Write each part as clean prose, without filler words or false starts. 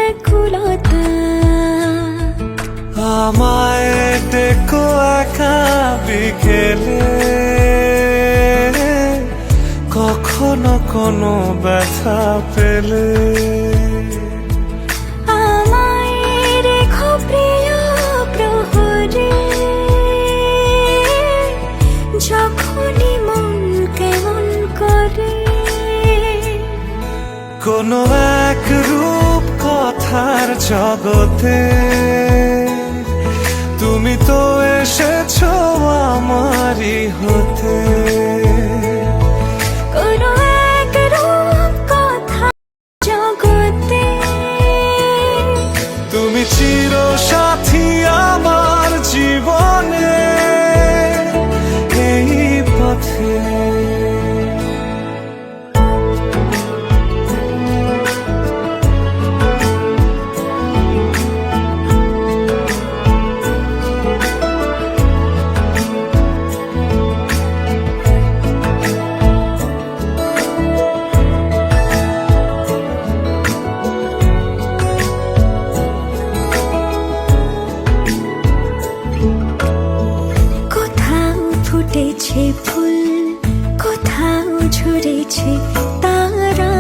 ব্যাকুলতা। আমায় ডেকো একা বিকেলে, কখনো কোনো ব্যথা পেলে। আমায় রেখো প্রিয় প্রহরে, যখনই মন কেমন করে। কোনো এক রূপ কথার জগতে তুমি তো এসেছো আমারই হতে। কোনো এক রূপ কথা জগতে তুমি চিরসাথী আমার জীবনে, এই পথে। ফুটেছে ফুল, কোথাও ঝরেছে তারা,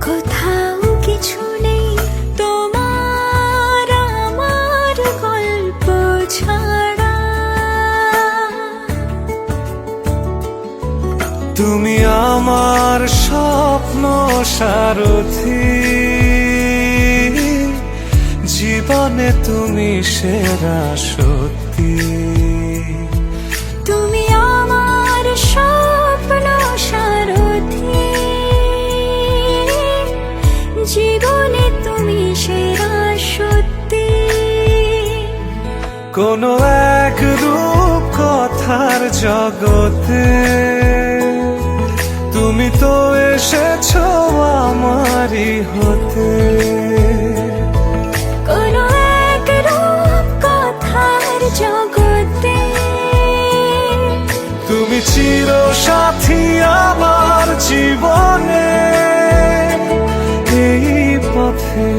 কোথাও কিছু নেই তোমার আমার গল্প ছাড়া। তুমি আমার স্বপ্ন সারথি, জীবনে তুমি সেরা সত্যি। তুমি আমার স্বপ্ন সারথি, জীবনে তুমি সেরা সত্যি। কোনো এক রূপ কথার জগতে তুমি তো এসেছো আমারই হতে। কোনো এক রূপ কথার জগতে তুমি চিরসাথী আমার জীবনে, এই পথে।